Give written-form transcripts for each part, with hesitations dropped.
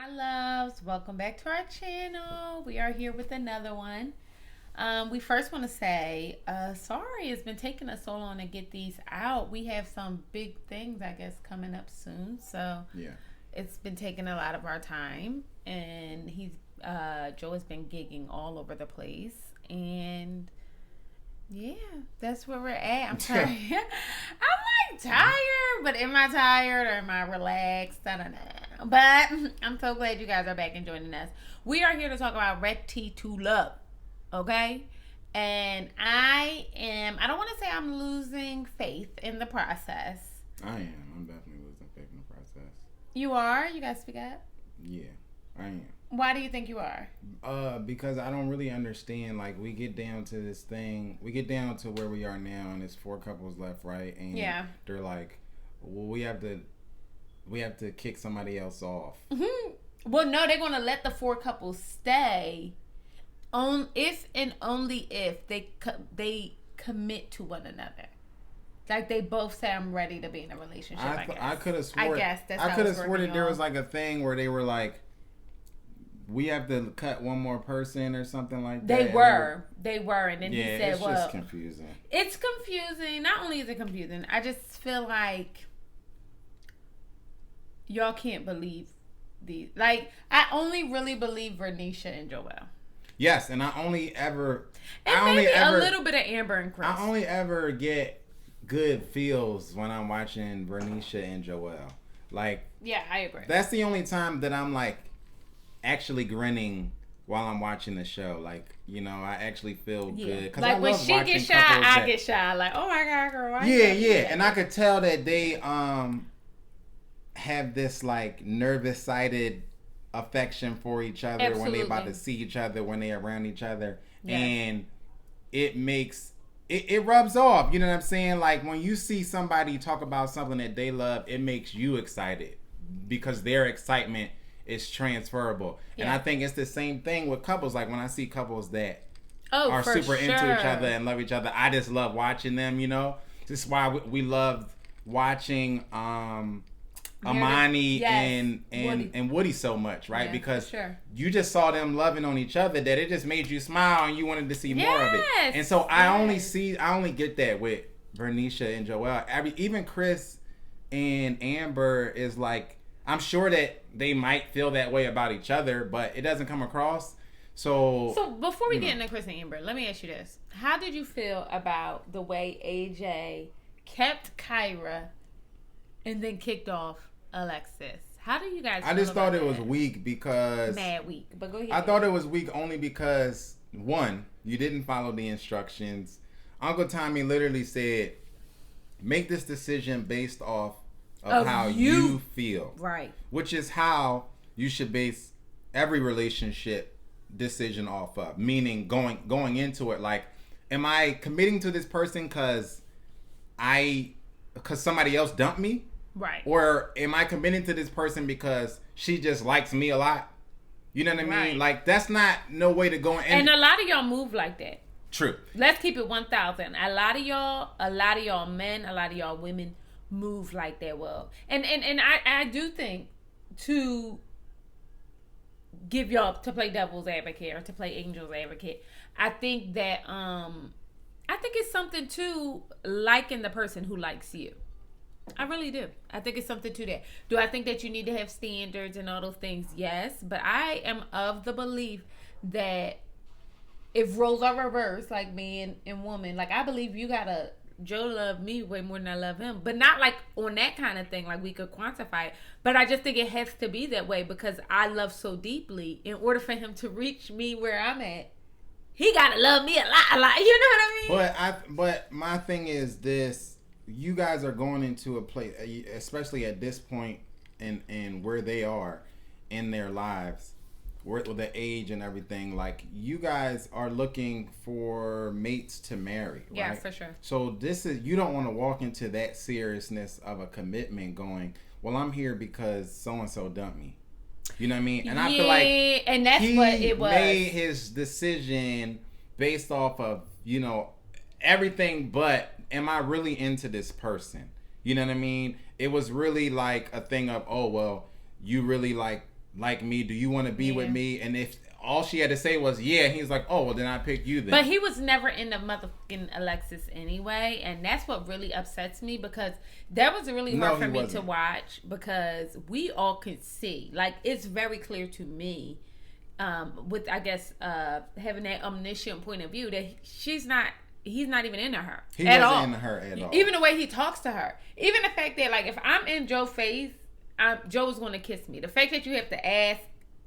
my loves. Welcome back to our channel. We are here with another one. We first want to say, sorry it's been taking us so long to get these out. We have some big things, I guess, coming up soon. So Yeah. it's been taking a lot of our time. And Joe has been gigging all over the place. And yeah, that's where we're at. I'm sorry. I'm like tired, but am I tired or am I relaxed? I don't know. But I'm so glad you guys are back and joining us. We are here to talk about Ready to Love. Okay? And I don't want to say I'm losing faith in the process. I am. I'm definitely losing faith in the process. You are? You guys speak up? Yeah, I am. Why do you think you are? Because I don't really understand. Like, we get down to this thing. We get down to where we are now, and it's 4 couples left, right? And Yeah. they're like, well, we have to kick somebody else off. Mm-hmm. Well, no, they're going to let the 4 couples stay on if and only if they commit to one another. Like, they both say, I'm ready to be in a relationship, I guess. I could have sworn. I guess that's I how could it's have sworn that there working, was like a thing where they were like, we have to cut one more person or something like that. They were, and then he said, it's "Well, just confusing." It's confusing. Not only is it confusing, I just feel like y'all can't believe these. Like, I only really believe Vernisha and Joel. Yes, and I only ever, a little bit of Amber and Chris. I only ever get good feels when I'm watching Vernisha and Joel. Like, yeah, I agree. That's the only time that I'm like actually grinning while I'm watching the show. Like, you know, I actually feel good. Cause like I when love she watching gets shy, couples I get shy. Like, oh my god, girl. Why yeah, and I could tell that they have this like nervous sided affection for each other. Absolutely. When they about to see each other, when they around each other. Yes. And it makes it rubs off, you know what I'm saying? Like, when you see somebody talk about something that they love, it makes you excited because their excitement is transferable. Yeah. And I think it's the same thing with couples. Like, when I see couples that are super into each other and love each other, I just love watching them, you know? This is why we love watching Amani and Woody so much, right? Yeah, because you just saw them loving on each other that it just made you smile and you wanted to see more of it. And so I only get that with Vernisha and Joel. Even Chris and Amber is like, I'm sure that they might feel that way about each other, but it doesn't come across. So before we get into Chris and Amber, let me ask you this. How did you feel about the way AJ kept Kyra and then kicked off Alexis? How do you guys feel? I just thought it was weak because... Mad weak. But go ahead. I thought it was weak only because, one, you didn't follow the instructions. Uncle Tommy literally said, make this decision based off of how you feel. Right. Which is how you should base every relationship decision off of. Meaning going into it like, am I committing to this person because somebody else dumped me? Right. Or am I committing to this person because she just likes me a lot? You know what I mean? Like, that's not no way to go in. And a lot of y'all move like that. True. Let's keep it 1,000. A lot of y'all men, a lot of y'all women move like that. Well, and I do think to give y'all to play devil's advocate or to play angel's advocate, I think that I think it's something to liking the person who likes you. I really do. I think it's something to that. Do I think that you need to have standards and all those things? Yes. But I am of the belief that if roles are reversed, like man and woman, like I believe you gotta, Joe love me way more than I love him. But not like on that kind of thing, like we could quantify it. But I just think it has to be that way because I love so deeply. In order for him to reach me where I'm at, he gotta love me a lot. You know what I mean? But my thing is this. You guys are going into a place, especially at this point in where they are in their lives, with the age and everything. Like, you guys are looking for mates to marry, right? Yeah, for sure. So you don't want to walk into that seriousness of a commitment going, well, I'm here because so-and-so dumped me. You know what I mean? And I feel like and that's what it was. He made his decision based off of, you know, everything but, am I really into this person? You know what I mean? It was really like a thing of, oh, well, you really like like me? Do you want to be with me? And if all she had to say was yeah, he's like, oh, well, then I pick you then. But he was never in the motherfucking Alexis anyway, and that's what really upsets me, because that was really hard for me to watch, because we all could see, like, it's very clear to me, with, I guess, having that omniscient point of view, that he's not even into her at all. Into her at all. Even the way he talks to her. Even the fact that, like, if I'm in Joe's face, Joe's going to kiss me. The fact that you have to ask,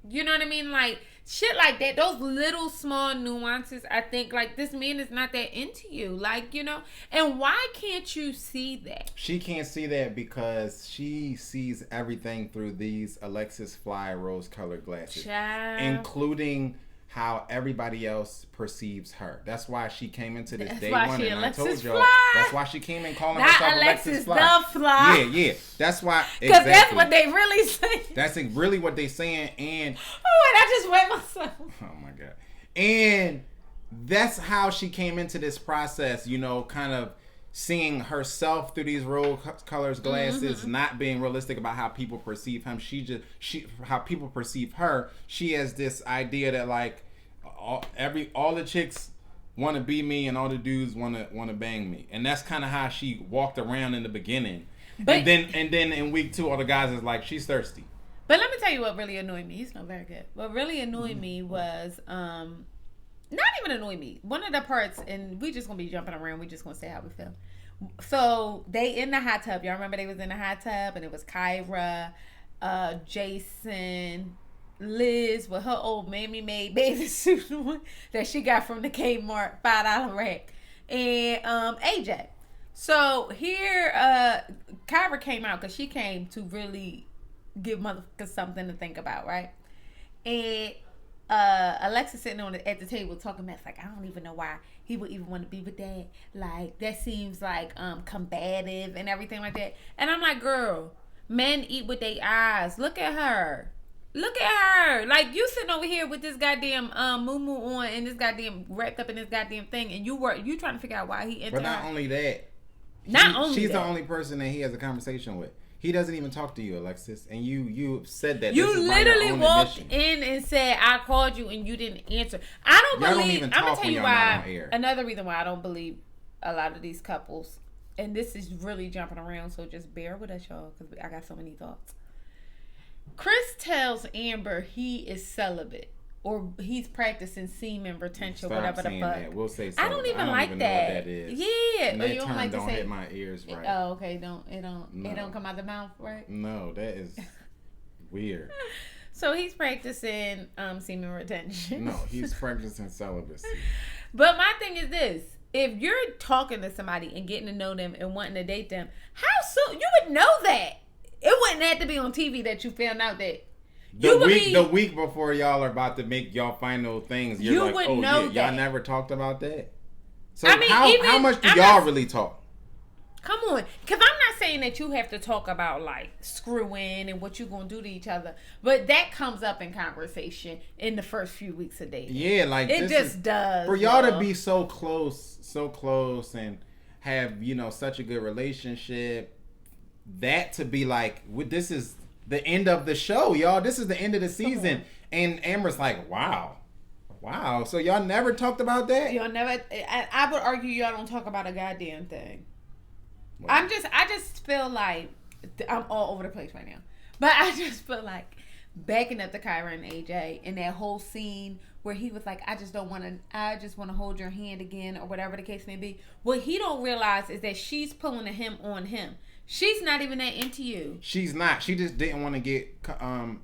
you know what I mean? Like, shit like that. Those little small nuances, I think, like, this man is not that into you. Like, you know? And why can't you see that? She can't see that because she sees everything through these Alexis Fly rose-colored glasses. Child. Including how everybody else perceives her. That's why she came into this day why one, she and Alexis I told y'all. Fly. That's why she came in calling Not herself Alexis Fly. the Fly. Yeah. That's why. Because that's what they really say. That's really what they saying, and oh, and I just wet myself. Oh my god! And that's how she came into this process. You know, kind of seeing herself through these rose-colored glasses, not being realistic about how people perceive him. How people perceive her. She has this idea that, like, all the chicks want to be me and all the dudes want to bang me, and that's kind of how she walked around in the beginning. But, and then in week 2, all the guys is like, she's thirsty. But let me tell you what really annoyed me. He's not very good. What really annoyed me was not even annoyed me. One of the parts, and we just gonna be jumping around. We just gonna say how we feel. So they in the hot tub. Y'all remember they was in the hot tub, and it was Kyra, Jason, Liz with her old mammy made bathing suit that she got from the Kmart $5 rack, and AJ. So here, Kyra came out because she came to really give motherfuckers something to think about, right? And Alexa sitting at the table talking mess, like, I don't even know why he would even want to be with that. Like, that seems like combative and everything like that. And I'm like, girl, men eat with their eyes. Look at her. Like, you sitting over here with this goddamn moo on and this goddamn wrapped up in this goddamn thing, and you trying to figure out why he entered. But not only that. She's the only person that he has a conversation with. He doesn't even talk to you, Alexis. And you said that you literally walked in and said, I called you and you didn't answer. I'm going to tell you why. Another reason why I don't believe a lot of these couples, and this is really jumping around, so just bear with us, y'all, because I got so many thoughts. Chris tells Amber he is celibate, or he's practicing semen retention, whatever the fuck. That. We'll say so. I don't even like that. Know what that is. Yeah, and that you don't like to say, hit my ears right. Oh, okay. It don't come out the mouth, right? No, that is weird. So he's practicing semen retention. No, he's practicing celibacy. But my thing is this: if you're talking to somebody and getting to know them and wanting to date them, how soon you would know that? It wouldn't have to be on TV that you found out that. The week before y'all are about to make y'all final things, you're like, oh yeah, that. y'all never talked about that. So I mean, how much do y'all really talk? Come on, because I'm not saying that you have to talk about like screwing and what you're gonna do to each other, but that comes up in conversation in the first few weeks of dating. Yeah, like it just does. For y'all to be so close, and have such a good relationship, that to be like, this is the end of the show, y'all. This is the end of the season, and Amber's like, wow. So y'all never talked about that? Y'all never. I would argue y'all don't talk about a goddamn thing. I just feel like I'm all over the place right now. But I just feel like backing up to Kyra and AJ and that whole scene where he was like, I just want to hold your hand again, or whatever the case may be. What he don't realize is that she's pulling him on him. She's not even that into you. She's not. She just didn't want to get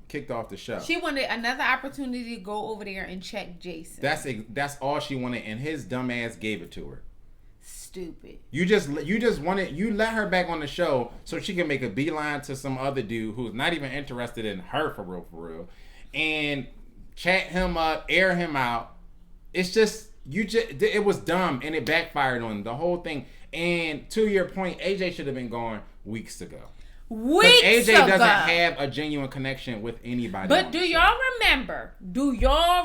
kicked off the show. She wanted another opportunity to go over there and check Jason. That's all she wanted, and his dumb ass gave it to her. Stupid. You let her back on the show so she can make a beeline to some other dude who's not even interested in her for real, and chat him up, air him out. It's just it was dumb, and it backfired on the whole thing. And to your point, AJ should have been gone weeks ago. AJ doesn't have a genuine connection with anybody. But do y'all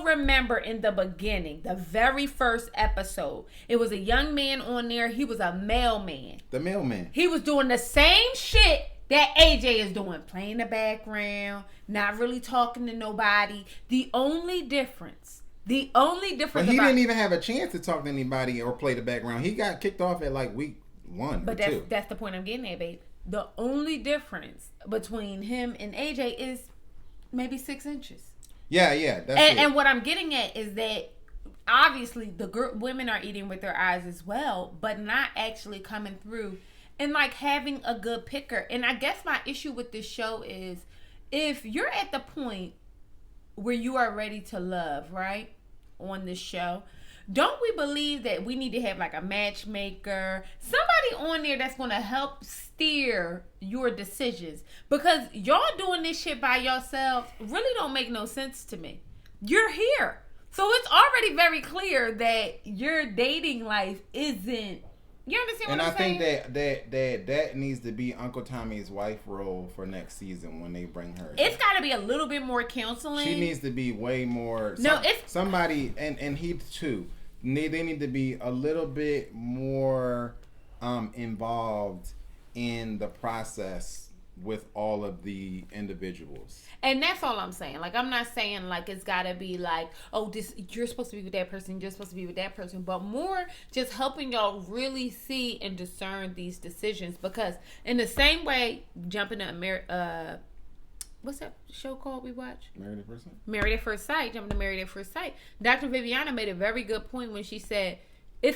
remember in the beginning, the very first episode, it was a young man on there. He was a mailman. The mailman. He was doing the same shit that AJ is doing, playing the background, not really talking to nobody. The only difference. But he didn't even have a chance to talk to anybody or play the background. He got kicked off at like week 1 But or 2. that's the point I'm getting at, babe. The only difference between him and AJ is maybe 6 inches. Yeah, that's and what I'm getting at is that obviously the women are eating with their eyes as well, but not actually coming through and like having a good picker. And I guess my issue with this show is if you're at the point where you are ready to love, right, on this show, don't we believe that we need to have like a matchmaker, somebody on there that's going to help steer your decisions? Because y'all doing this shit by yourselves really don't make no sense to me. You're here. So it's already very clear that your dating life isn't. You understand what I'm saying? And I think that needs to be Uncle Tommy's wife role for next season when they bring her. It's got to be a little bit more counseling. She needs to be way more. Somebody and he too. They need to be a little bit more involved in the process with all of the individuals. And that's all I'm saying. Like, I'm not saying like it's gotta be like, oh, this you're supposed to be with that person, you're supposed to be with that person, but more just helping y'all really see and discern these decisions. Because in the same way, jumping to what's that show called we watch? Married at First Sight. Married at First Sight. Jumping to Married at First Sight. Dr. Viviana made a very good point when she said,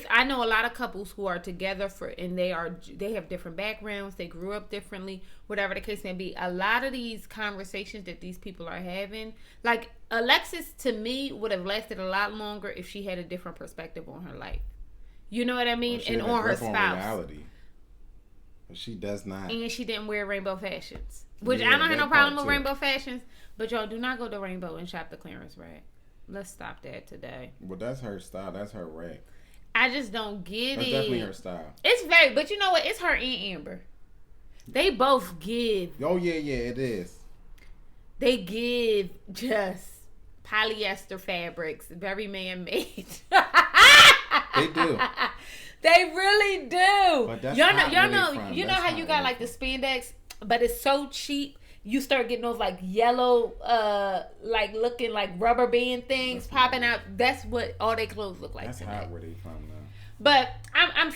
I know a lot of couples who are together and they have different backgrounds, they grew up differently, whatever the case may be. A lot of these conversations that these people are having, like Alexis to me would have lasted a lot longer if she had a different perspective on her life. You know what I mean? And on her spouse. Reality. But she does not. And she didn't wear rainbow fashions. Which I don't have no problem with rainbow fashions, but y'all do not go to Rainbow and shop the clearance rack. Let's stop that today. Well, that's her style. That's her rack. I just don't get That's it. That's definitely her style. It's but you know what? It's her and Amber. They both give. Oh, yeah, it is. They give just polyester fabrics, very man-made. They do. They really do. But that's y'all really know, you know how you got like the spandex, but it's so cheap. You start getting those like yellow, like looking like rubber band things popping out. That's what all their clothes look like. That's today. hot where they from now. But I'm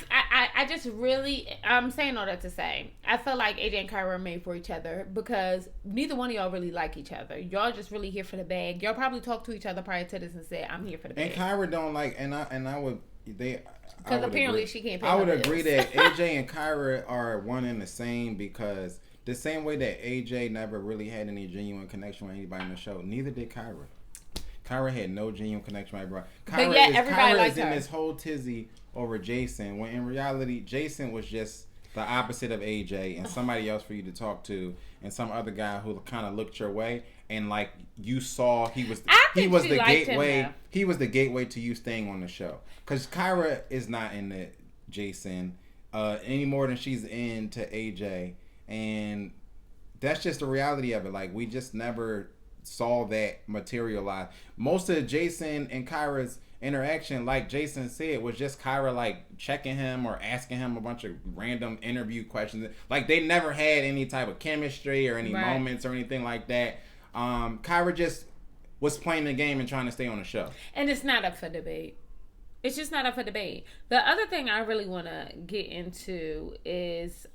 saying all that to say, I feel like AJ and Kyra are made for each other because neither one of y'all really like each other. Y'all just really here for the bag. Y'all probably talked to each other prior to this and said, "I'm here for the bag." And Kyra don't like, and I would because apparently she can't pay. I would agree that AJ and Kyra are one and the same because the same way that AJ never really had any genuine connection with anybody in the show, neither did Kyra. Kyra had no genuine connection with everybody. Kyra is in this whole tizzy over Jason, when in reality, Jason was just the opposite of AJ and somebody else for you to talk to, and some other guy who kind of looked your way, and like you saw he was the gateway. He was the gateway to you staying on the show. Because Kyra is not into Jason any more than she's into AJ, and that's just the reality of it. Like, we just never saw that materialize. Most of Jason and Kyra's interaction, like Jason said, was just Kyra like checking him or asking him a bunch of random interview questions. Like, they never had any type of chemistry or any moments or anything like that. Kyra just was playing the game and trying to stay on the show. And it's not up for debate. It's just not up for debate. The other thing I really want to get into is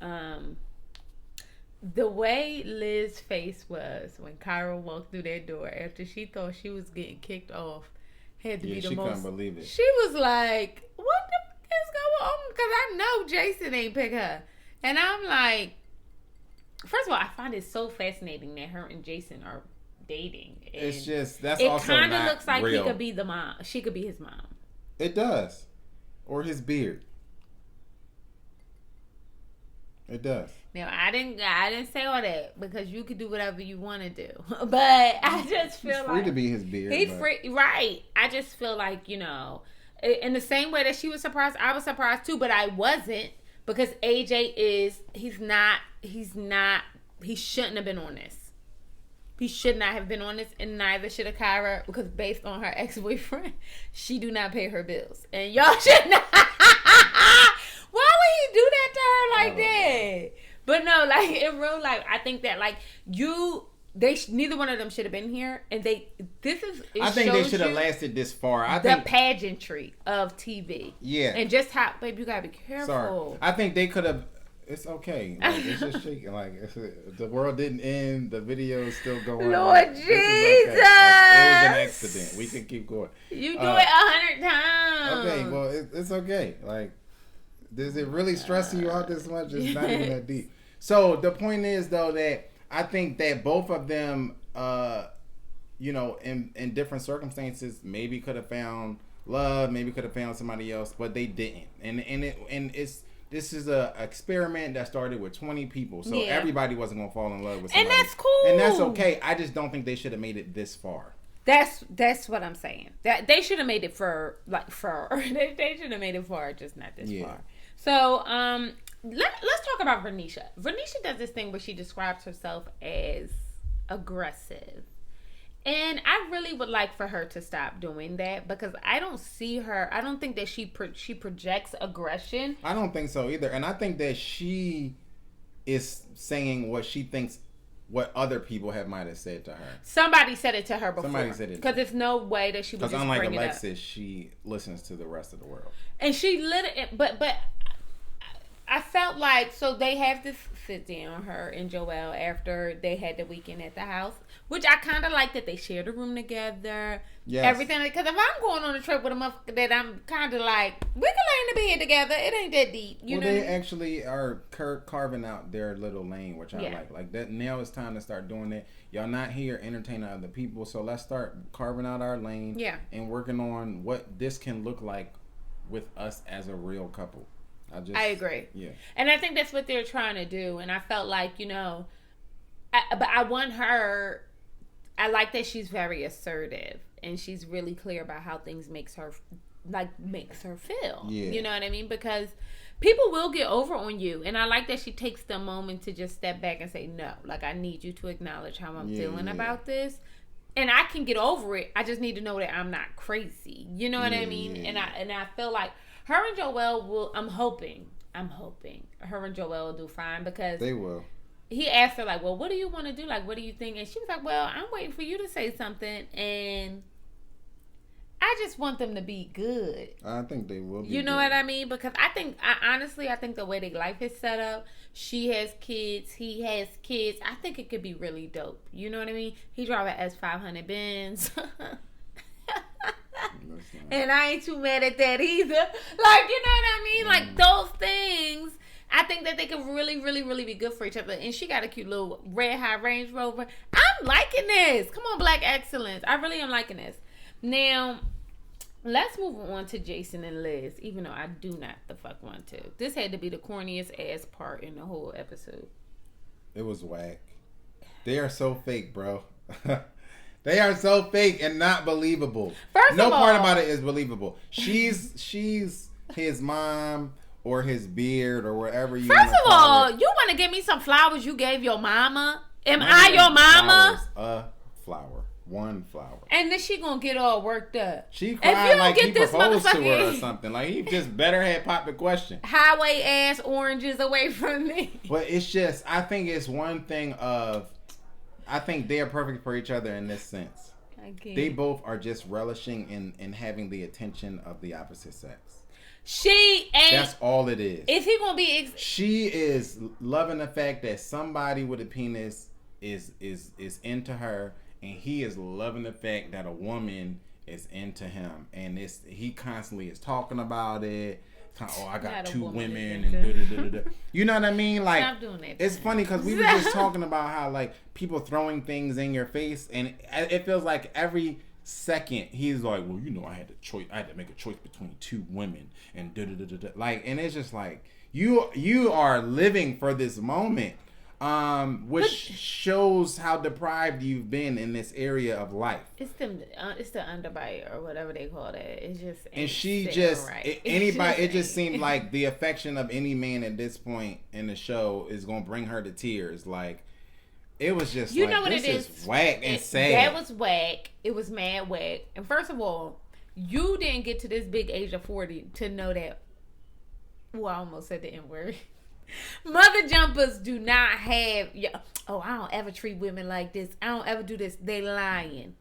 the way Liz's face was when Kyra walked through that door after she thought she was getting kicked off. Had to be the most. She couldn't believe it. She was like, "What the fuck is going on?" Because I know Jason ain't pick her, and I'm like, first of all, I find it so fascinating that her and Jason are dating. And it's just also not real. It kind of looks like he could be the mom. She could be his mom. It does, or his beard. It does. Now, I didn't say all that because you could do whatever you want to do. But I just feel he's free to be his beard. He's free, right. I just feel like, in the same way that she was surprised, I was surprised too, but I wasn't because AJ he shouldn't have been on this. He should not have been on this, and neither should have Kyra, because based on her ex-boyfriend, she do not pay her bills. And y'all should not. Why would he do that to her like that? But no, like in real life, I think that like neither one of them should have been here, and I think they should have lasted this far. The pageantry of TV, yeah, and just how, babe, you gotta be careful. Sorry, I think they could have. It's okay. Like, it's just shaking. Like the world didn't end. The video is still going. Lord Jesus, okay. Like, it was an accident. We can keep going. You do it 100 times. Okay, well, it's okay. Like, does it really stress you out this much? It's not even that deep. So the point is, though, that I think that both of them, in different circumstances, maybe could have found love, maybe could have found somebody else, but they didn't. This is a experiment that started with 20 people, so everybody wasn't gonna fall in love with somebody. And that's cool. And that's okay. I just don't think they should have made it this far. That's what I'm saying. That they should have made it they should have made it far, just not this far. So let's talk about Vernisha. Vernisha does this thing where she describes herself as aggressive. And I really would like for her to stop doing that, because I don't see her. I don't think that she projects aggression. I don't think so either. And I think that she is saying what she thinks what other people might have said to her. Somebody said it to her before. Somebody said it. Because there's no way that she would just bring it up. Because unlike Alexis, she listens to the rest of the world. And she but I felt like, so they have this sit down, her and Joelle, after they had the weekend at the house, which I kind of like that they shared a room together. Yes. Everything. Because if I'm going on a trip with a motherfucker that I'm kind of like, we can lay in the bed together. It ain't that deep. You know? They actually are carving out their little lane, which I like. Like that. Now it's time to start doing that. Y'all not here entertaining other people, so let's start carving out our lane. Yeah. And working on what this can look like with us as a real couple. I agree. Yeah. And I think that's what they're trying to do. And I felt like, but I want her, I like that she's very assertive and she's really clear about how things makes her feel. Yeah. You know what I mean? Because people will get over on you. And I like that she takes the moment to just step back and say, no, like, I need you to acknowledge how I'm feeling about this. And I can get over it. I just need to know that I'm not crazy. You know what I mean? And I feel like her and Joelle will, I'm hoping her and Joelle will do fine, because they will. He asked her, like, well, what do you want to do? Like, what do you think? And she was like, well, I'm waiting for you to say something, and I just want them to be good. I think they will be You know what I mean? Because honestly, I think the way their life is set up, she has kids, he has kids, I think it could be really dope. You know what I mean? He drive an S500 Benz. And I ain't too mad at that either. Like, you know what I mean? Like, those things, I think that they could really, really, really be good for each other. And she got a cute little red high Range Rover. I'm liking this. Come on, Black Excellence. I really am liking this. Now, let's move on to Jason and Liz, even though I do not the fuck want to. This had to be the corniest ass part in the whole episode. It was whack. They are so fake, bro. They are so fake and not believable. No part about it is believable. She's his mom or his beard or whatever you. First of all, you want to give me some flowers you gave your mama? Am I your mama? A flower. One flower. And then she gonna get all worked up. She cried like he proposed to her or something. Like, he just better had popped the question. Highway ass oranges away from me. But it's just, I think it's one thing of, I think they are perfect for each other in this sense. They both are just relishing in having the attention of the opposite sex. That's all it is. Is he gonna be? She is loving the fact that somebody with a penis is into her, and he is loving the fact that a woman is into him, and he constantly is talking about it. I got two women and you know what I mean? Like, stop doing that. It's funny because we were just talking about how, like, people throwing things in your face, and it feels like every second he's like, well, I had to make a choice between two women and like, and it's just like, you are living for this moment, which shows how deprived you've been in this area of life. It's the underbite or whatever they call that. It's just, and she just right. It just seemed like the affection of any man at this point in the show is gonna bring her to tears. Like, it was just, you know what it is, whack and sad. That was whack. It was mad whack. And first of all, you didn't get to this big age of 40 to know that. Well, I almost said the N word. Mother jumpers do not have. Oh, I don't ever treat women like this. I don't ever do this. They lying.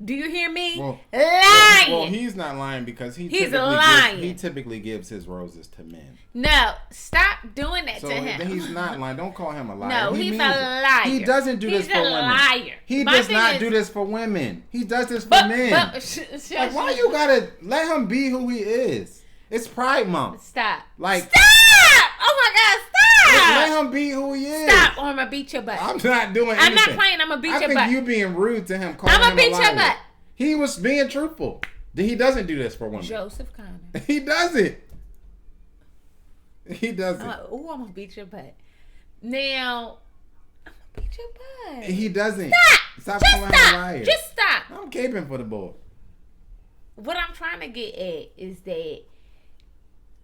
Do you hear me? Lying. Well, he's not lying because he's lying. He typically gives his roses to men. No, stop doing that to him. He's not lying. Don't call him a liar. No, he's a liar. He doesn't do this for women. Liar. He does not do this for women. He does this for men. Like, why you gotta let him be who he is? It's Pride Month. Stop. Like, stop! Oh my God, stop! Let him be who he is. Stop, or I'm gonna beat your butt. I'm not doing anything. I'm not playing. I'm gonna beat your butt. I think you being rude to him. I'm gonna beat your butt. He was being truthful. He doesn't do this for women. Joseph Connor. He doesn't. He doesn't. I'm gonna beat your butt. Now, I'm gonna beat your butt. He doesn't. Stop. Stop calling him a liar. Just stop. I'm caping for the boy. What I'm trying to get at is that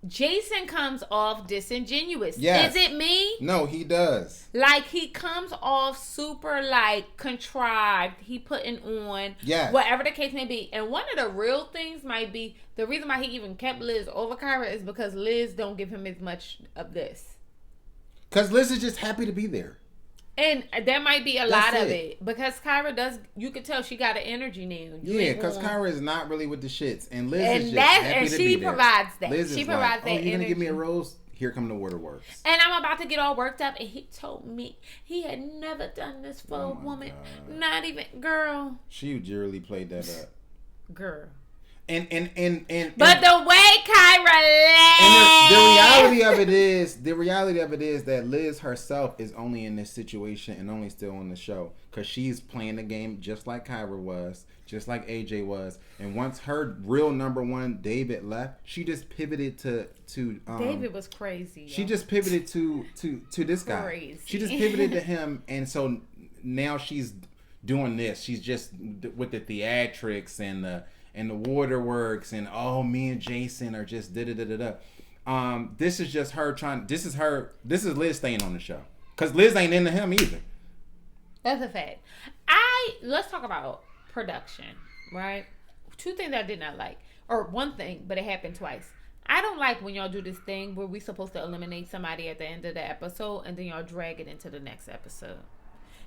Jason comes off disingenuous. Yes. Is it me? No, he does. Like, he comes off super, like, contrived. He putting on whatever the case may be. And one of the real things might be the reason why he even kept Liz over Kyra is because Liz don't give him as much of this. Because Liz is just happy to be there. And there might be a lot of it. Because Kyra does, you can tell she got an energy now. Because Kyra is not really with the shits. And Liz is just happy to be there. And she provides that. Liz she is provides like, that you energy. going to give me a rose? Here come the waterworks. And I'm about to get all worked up. And he told me he had never done this for a woman. God. Not even, girl. She literally played that up. Girl. But the way Kyra laughed. The reality of it is that Liz herself is only in this situation and only still on the show because she's playing the game just like Kyra was, just like AJ was. And once her real number one David left, she just pivoted to David was crazy. She just pivoted to this guy. Crazy. She just pivoted to him, and so now she's doing this. She's just with the theatrics and the waterworks and me and Jason are just da-da-da-da-da. This is just her this is Liz staying on the show. Because Liz ain't into him either. That's a fact. Let's talk about production, right? Two things I did not like. Or one thing, but it happened twice. I don't like when y'all do this thing where we're supposed to eliminate somebody at the end of the episode and then y'all drag it into the next episode.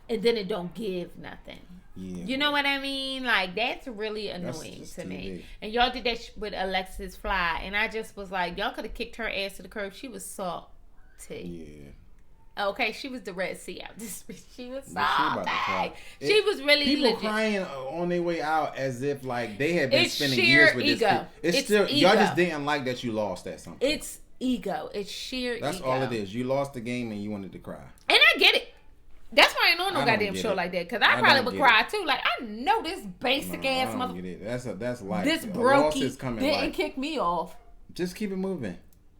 And then it don't give nothing. Yeah, you know what I mean? Like, that's really annoying to me. And y'all did that with Alexis Fly. And I just was like, y'all could have kicked her ass to the curb. She was salty. Yeah. Okay, she was the Red Sea out this bitch. She was salty. She was really people legit. Crying on their way out as if like they had been spending years with ego. This. It's still ego. Y'all just didn't like that you lost at something. It's ego. It's sheer That's ego. all it is. You lost the game and you wanted to cry. And I get it. That's why I ain't on no goddamn show like that. Because I probably would cry too. Like, I know this basic ass mother. That's life. This brokey didn't kick me off. Just keep it moving.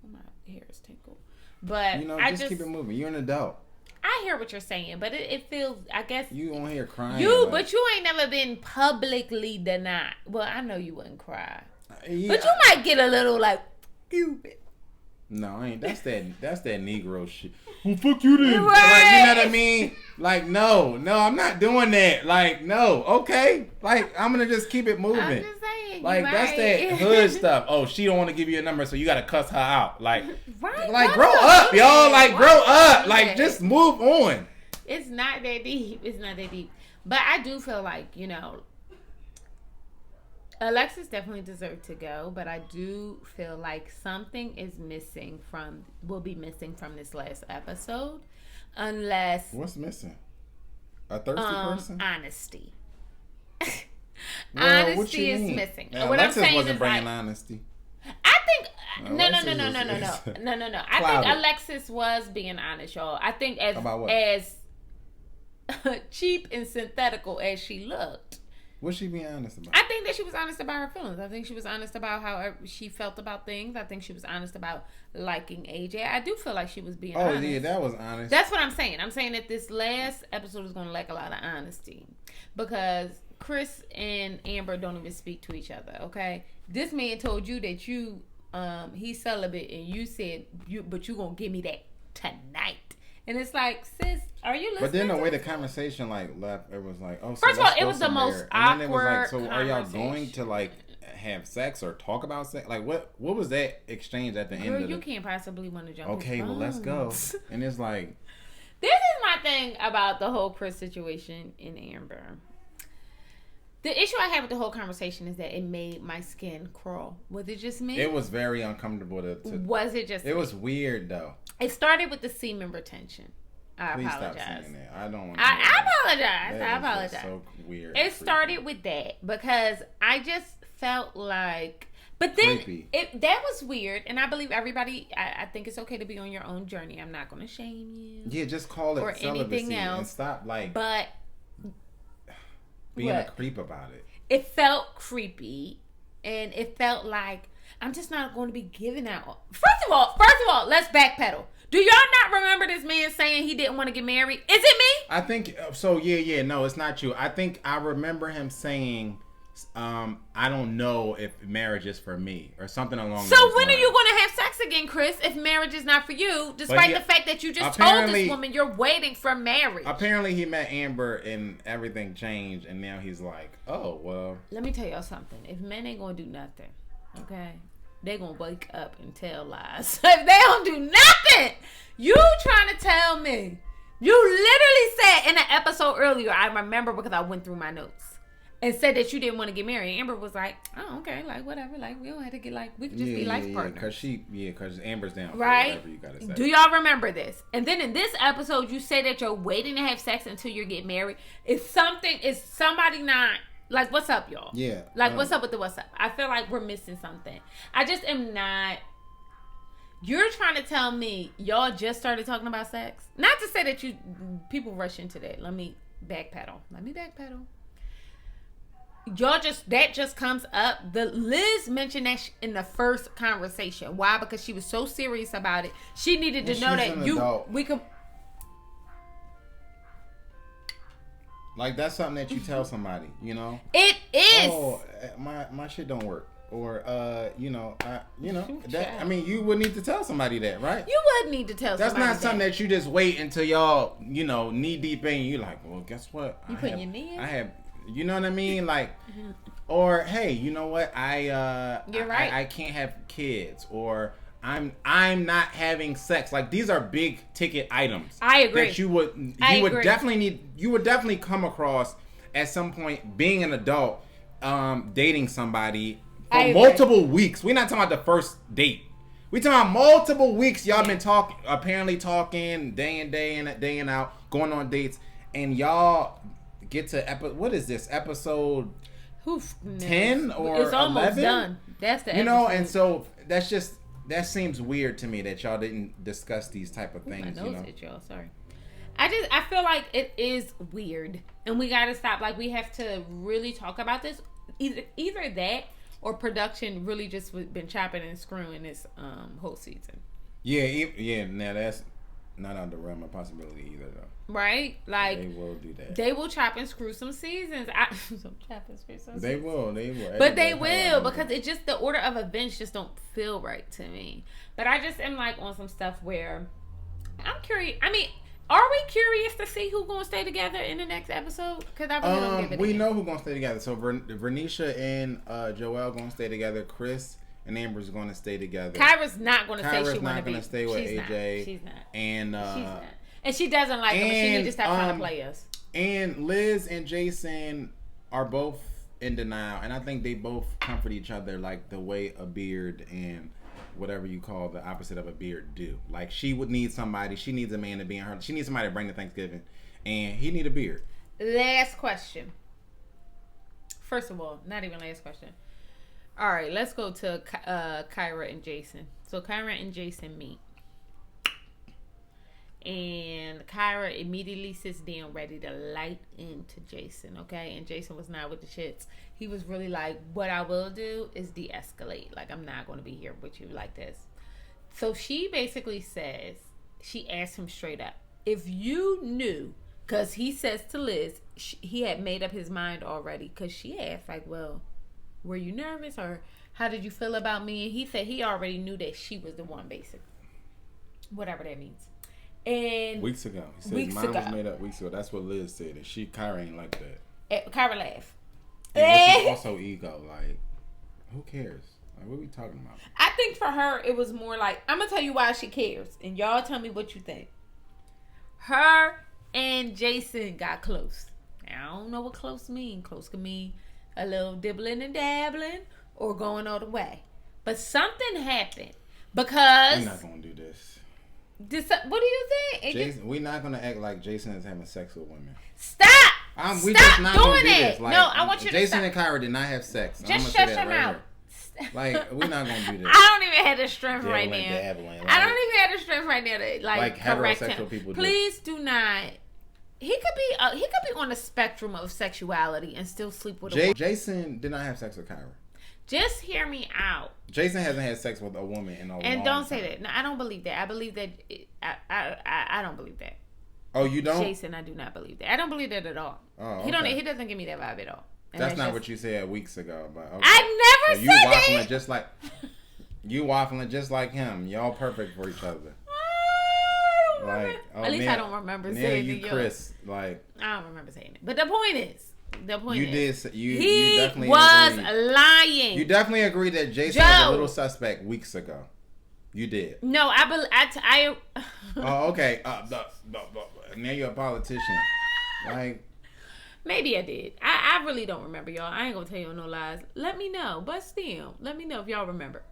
My hair is tickled. But just keep it moving. You're an adult. I hear what you're saying, but it feels, I guess. You on here crying. But you ain't never been publicly denied. Well, I know you wouldn't cry. Yeah, but you might get a little like, stupid. No, I ain't. That's that Negro shit. Well, fuck you then. Right. Like, you know what I mean? Like, no, I'm not doing that. Like, no, okay. Like, I'm gonna just keep it moving. I'm just saying. Like, that's that hood stuff. Oh, she don't want to give you a number, so you gotta cuss her out. Like, grow up, y'all. Like, grow up. Like, just move on. It's not that deep. But I do feel like, Alexis definitely deserved to go, but I do feel like something will be missing from this last episode, unless. What's missing? A thirsty person? Honesty. Well, honesty is missing. Now, what Alexis I'm saying wasn't is bringing honesty. I think no. Clouded. I think Alexis was being honest, y'all. I think as cheap and synthetical as she looked. What's she being honest about? I think that she was honest about her feelings. I think she was honest about how she felt about things. I think she was honest about liking AJ. I do feel like she was being honest. Oh, yeah, that was honest. That's what I'm saying. I'm saying that this last episode is going to lack a lot of honesty. Because Chris and Amber don't even speak to each other, okay? This man told you that he's celibate and you said, but you going to give me that tonight. And it's like, sis, are you listening? But then the way the conversation left, it was like, oh. So first of all, it was the most awkward. And then it was like, so are y'all going to have sex or talk about sex? Like, what was that exchange at the end of you can't possibly want to jump okay, well, let's go. And it's like... This is my thing about the whole Chris situation in Amber. The issue I had with the whole conversation is that it made my skin crawl. Was it just me? It was very uncomfortable to was it just It was weird, though. It started with the semen retention. Please apologize. Stop saying that. I don't want to apologize. I apologize. So weird. It started with that because I just felt like... But then that was weird, and I believe everybody. I think it's okay to be on your own journey. I'm not going to shame you. Yeah, just call it or anything else, and stop But being a creep about it. It felt creepy, and it felt like I'm just not going to be giving out. First of all, let's backpedal. Do y'all not remember this man saying he didn't want to get married? Is it me? I think so. Yeah. No, it's not you. I think I remember him saying. I don't know if marriage is for me or something along those lines. So when are you going to have sex again, Chris, if marriage is not for you, despite the fact that you just told this woman you're waiting for marriage? Apparently he met Amber and everything changed, and now he's like, oh, well. Let me tell y'all something. If men ain't going to do nothing, okay, they're going to wake up and tell lies. If they don't do nothing, you trying to tell me. You literally said in an episode earlier, I remember because I went through my notes. And said that you didn't want to get married. Amber was like, oh, okay, like, whatever. Like, we don't have to get, like, we can just be life partners. Because Amber's down. Right? Whatever you gotta say. Do y'all remember this? And then in this episode, you say that you're waiting to have sex until you get married. Is somebody not, like, what's up, y'all? Yeah. Like, what's up with the what's up? I feel like we're missing something. I just am not. You're trying to tell me y'all just started talking about sex? Not to say that people rush into that. Let me backpedal. That just comes up. Liz mentioned that in the first conversation. Why? Because she was so serious about it. She needed to know that we could. Like, that's something that you tell somebody, you know. It is. Oh, my shit don't work, or that. I mean, you would need to tell somebody that, right? You would need to tell. That's not something that you just wait until y'all, knee deep in. You like, well, guess what? You putting your knee in. I have. You know what I mean? Like, or hey, you know what? You're right. I can't have kids, or I'm not having sex. Like, these are big ticket items. I agree. That you would definitely come across at some point being an adult, dating somebody for multiple weeks. We're not talking about the first date. We talking about multiple weeks. Y'all been talking day in, day and out, going on dates, and y'all get to what is this episode 10 or it's almost 11? Done. That's the episode. And so that seems weird to me that y'all didn't discuss these type of things. My nose hit y'all. Sorry. I feel like it is weird, and we got to stop. Like, we have to really talk about this. Either that or production really just been chopping and screwing this whole season. Yeah. Now that's not out the realm of possibility either, though. Right? Like, they will do that. They will chop and screw some seasons. They will. But they will, because it just, the order of events just don't feel right to me. But I just am like on some stuff where I'm curious. I mean, are we curious to see who's gonna stay together in the next episode? Because I really don't give it. We know who's gonna stay together. So Vernisha and Joelle gonna stay together. Chris and Amber's gonna stay together. Kyra's not gonna say she want to be. Stay with AJ. She's not. And she's not. And she doesn't like him. She needs to stop trying to play us. And Liz and Jason are both in denial, and I think they both comfort each other like the way a beard and whatever you call the opposite of a beard do. Like, she would need somebody. She needs a man to be in her. She needs somebody to bring to Thanksgiving, and he need a beard. Last question. First of all, not even last question. All right, let's go to Kyra and Jason. So Kyra and Jason meet. And Kyra immediately sits down ready to light into Jason, okay? And Jason was not with the shits. He was really like, what I will do is de-escalate. Like, I'm not going to be here with you like this. So she basically says, she asked him straight up, if you knew, because he says to Liz, he had made up his mind already. Because she asked, like, well, were you nervous? Or how did you feel about me? And he said he already knew that she was the one, basically. Whatever that means. And weeks ago, he said mine was made up weeks ago. That's what Liz said, and Kyra ain't like that. Kyra laughed. And also ego, like, Who cares? Like, what are we talking about? I think for her, it was more like, I'm going to tell you why she cares. And y'all tell me what you think. Her and Jason got close. Now, I don't know what close mean. Close can mean a little dibbling and dabbling or going all the way. But something happened because... We're not going to do this. What do you think? Jason, we're not going to act like Jason is having sex with women. Stop! We Stop just not doing do it. this. Like, no, I want you to Jason stop. and Kyra did not have sex. Just shut your mouth. Like, we're not going to do this. I don't even have the strength Dabbling, right now. dabbling, like, I don't even have the strength right now to like correct heterosexual him. people do. Please do not. He could be on the spectrum of sexuality and still sleep with a woman. Jason did not have sex with Kyra. Just hear me out. Jason hasn't had sex with a woman in a long time. And don't say that. No, I don't believe that. I believe that. I don't believe that. Oh, you don't? Jason, I do not believe that. I don't believe that at all. Oh, okay. He doesn't give me that vibe at all. And that's not what you said weeks ago. But okay. I never so said you waffling that. just like you waffling just like him. Y'all perfect for each other. Like, at least I don't remember saying it. Chris, like I don't remember saying it. But the point is, you definitely was agreed. lying. You definitely agreed that Jason was a little suspect weeks ago. You did. No, I Oh, okay. Now you're a politician. Like, maybe I did. I really don't remember, y'all. I ain't gonna tell you no lies. Let me know, but still, let me know if y'all remember.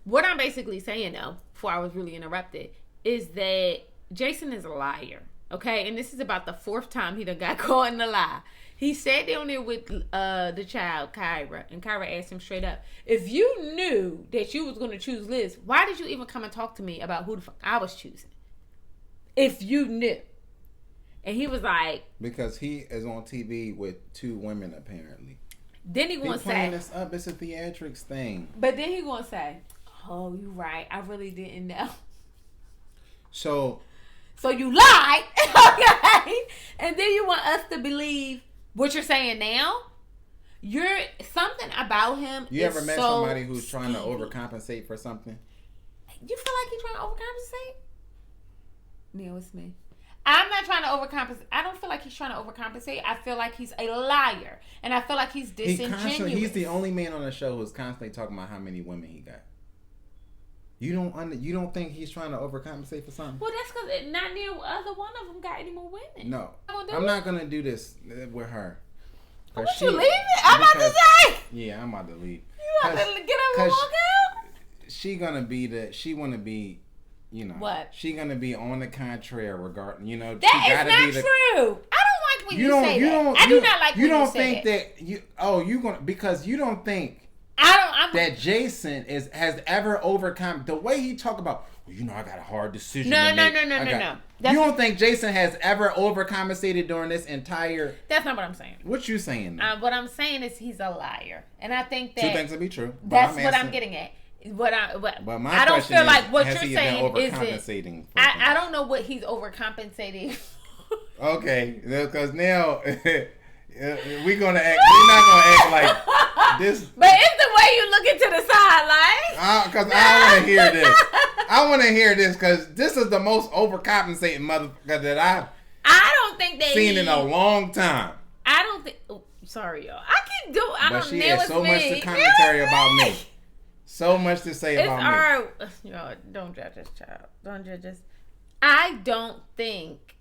What I'm basically saying, though, before I was really interrupted, is that Jason is a liar. Okay, and this is about the 4th time he done got caught in a lie. He sat down there with the child, Kyra, and Kyra asked him straight up, if you knew that you was going to choose Liz, why did you even come and talk to me about who the fuck I was choosing? If you knew. And he was like... Because he is on TV with 2 women, apparently. Then he going to say... playing this up. It's a theatrics thing. But then he going to say, oh, you right. I really didn't know. So you lied. Okay? And then you want us to believe... What you're saying now, something about him. You ever met somebody who's trying to overcompensate for something? You feel like he's trying to overcompensate? Neil, it's me. I'm not trying to overcompensate. I don't feel like he's trying to overcompensate. I feel like he's a liar, and I feel like he's disingenuous. He's the only man on the show who's constantly talking about how many women he got. You don't think he's trying to overcompensate for something? Well, that's because not near other one of them got any more women. No, I'm not gonna do this with her. What you leaving? I'm about to say. Yeah, I'm about to leave. You about to get up and walk out? She want to be, what? She gonna be on the contrary regarding, That is not true. I don't like when you say that. I do not like when you say that. You don't think that because you don't think. That Jason has ever overcome the way he talk about. Well, I got a hard decision. No. You don't think Jason has ever overcompensated during this entire? That's not what I'm saying. What you saying? What I'm saying is he's a liar, and I think that 2 things to be true. That's what I'm getting at. But my I don't question feel like is, what has you're he saying been is overcompensating. I don't know what he's overcompensating. Okay, because now we're not gonna act like this. But it's the way you look into the side, like. Because I want to hear this. I want to hear this because this is the most overcompensating motherfucker that I don't think they seen in a long time. I don't think. Oh, sorry, y'all. I can do. I don't. But she has so much to commentary about me. So much to say about me. Y'all, don't judge this child. Don't judge this. I don't think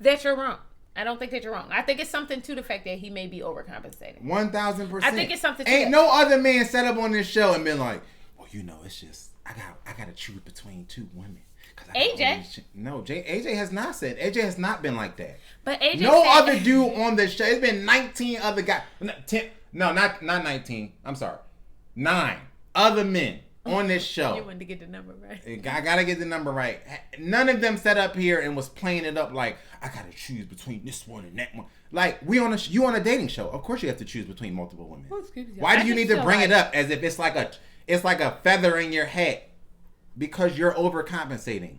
that you're wrong. I don't think that you're wrong. I think it's something to the fact that he may be overcompensating. 1,000%. I think it's something to Ain't no other man set up on this show and been like, well, it's just I got to choose between 2 women. AJ? AJ has not said. AJ has not been like that. But AJ no other dude on the show. It's been 19 other guys. 10. No, not 19. I'm sorry. 9 other men on this show. You wanted to get the number right. I gotta get the number right. None of them sat up here and was playing it up like I gotta choose between this one and that one. Like you on a dating show. Of course you have to choose between multiple women. Why do you need to bring it up as if it's like a feather in your hat because you're overcompensating?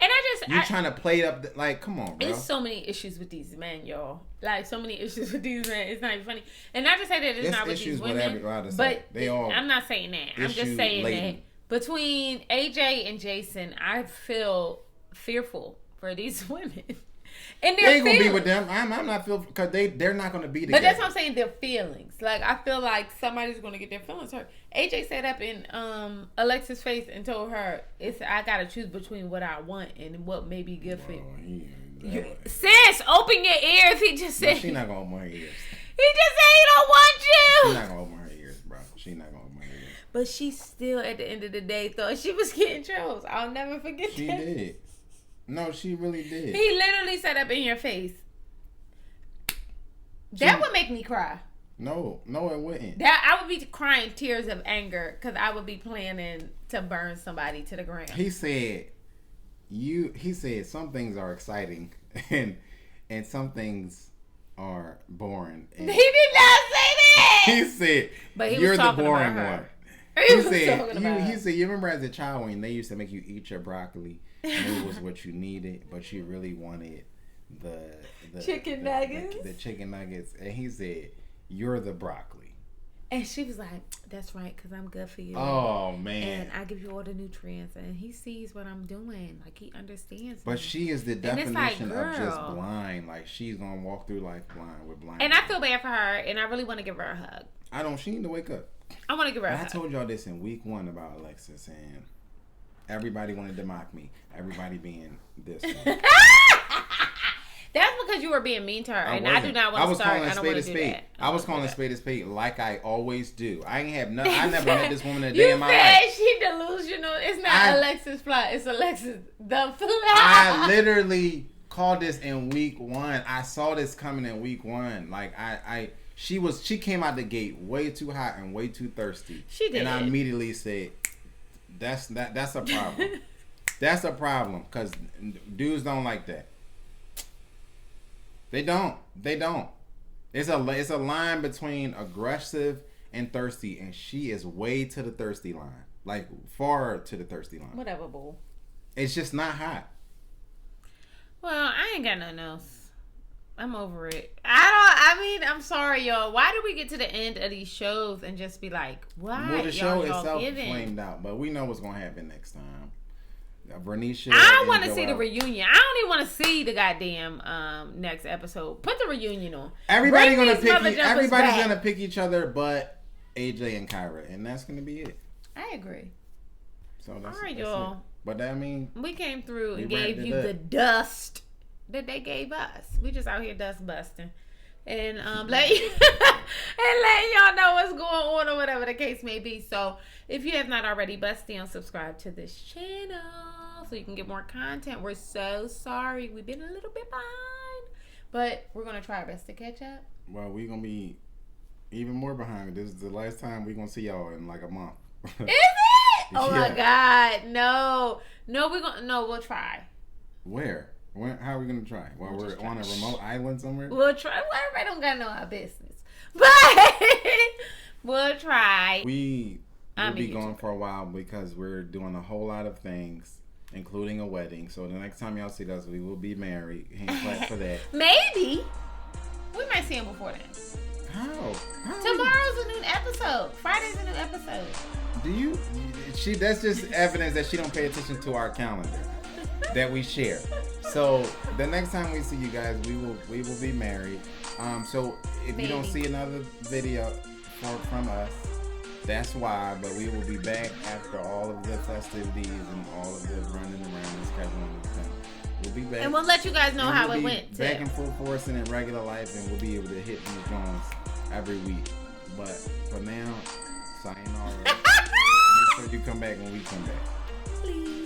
And you're trying to play it up. Like, come on, bro. There's so many issues with these men, y'all. Like, so many issues with these men. It's not even funny. And not to say that it's not with these women. But I'm not saying that. I'm just saying that between AJ and Jason, I feel fearful for these women. And they ain't gonna be with them. I'm not feeling because they're not gonna be together. But that's what I'm saying. Their feelings. Like I feel like somebody's gonna get their feelings hurt. AJ sat up in Alexa's face and told her, I gotta choose between what I want and what may be good for you. Sis, open your ears. He just said she's not gonna open her ears. He just said he don't want you. She's not gonna open her ears, bro. She's not gonna open her ears. But she still, at the end of the day, thought she was getting trolls. I'll never forget that. She did. No, she really did. He literally sat up in your face. That would make me cry. No, it wouldn't. That I would be crying tears of anger because I would be planning to burn somebody to the ground. He said some things are exciting and some things are boring. And he did not say that. He said, but he you're was the talking boring about her. one. He said, you remember as a child when they used to make you eat your broccoli and it was what you needed, but you really wanted the chicken nuggets. The chicken nuggets. And he said, you're the broccoli. And she was like, that's right, because I'm good for you. Oh, man. And I give you all the nutrients. And he sees what I'm doing. Like, he understands But me. she is the definition like, of just blind. Like, she's going to walk through life blind with blind. And I feel bad for her, and I really want to give her a hug. She need to wake up. I want to give her a hug. I told y'all this in week 1 about Alexis, and everybody wanted to mock me. Everybody being this one. That's because you were being mean to her, and I do not want to start. I don't want to do that. I was calling a spade a spade like I always do. I never met this woman a day in my life. You said she delusional. It's not Alexis Fly. It's Alexis the Fly. I literally called this in week 1. I saw this coming in week 1. Like she came out the gate way too hot and way too thirsty. She did, and I immediately said, "That's a problem. That's a problem because dudes don't like that." They don't. It's a line between aggressive and thirsty, and she is way to the thirsty line, like far to the thirsty line. Whatever, boo. It's just not hot. Well, I ain't got nothing else. I'm over it. I'm sorry, y'all. Why do we get to the end of these shows and just be like, why? Well, the show itself flamed out, but we know what's gonna happen next time. Bernicia. I want to see the reunion. I don't even want to see the goddamn next episode. Put the reunion on. Everybody's gonna pick each other, but AJ and Kyra, and that's gonna be it. I agree. So all right, y'all. It. But that mean we came through and gave you the dust that they gave us. We just out here dust busting. And letting y'all know what's going on or whatever the case may be. So if you have not already, bust down, subscribe to this channel so you can get more content. We're so sorry. We've been a little bit behind, but we're going to try our best to catch up. Well, we're going to be even more behind. This is the last time we're going to see y'all in like a month. Is it? Oh my God. No, we'll try. Where? How are we going to try? While we're on a remote island somewhere? We'll try. Well, everybody don't got to know our business. But we'll try. We'll be gone for a while because we're doing a whole lot of things, including a wedding. So the next time y'all see us, we will be married. Hand clap for that. Maybe. We might see him before then. How? Tomorrow's a new episode. Friday's a new episode. That's just evidence that she don't pay attention to our calendar that we share. So the next time we see you guys, we will be married. So if you don't see another video from us, that's why. But we will be back after all of the festivities and all of the running around and scheduling. We'll be back, and we'll let you guys know how it went. Back in full force and in regular life, and we'll be able to hit these joints every week. But for now, sayonara. Make sure you come back when we come back. Please.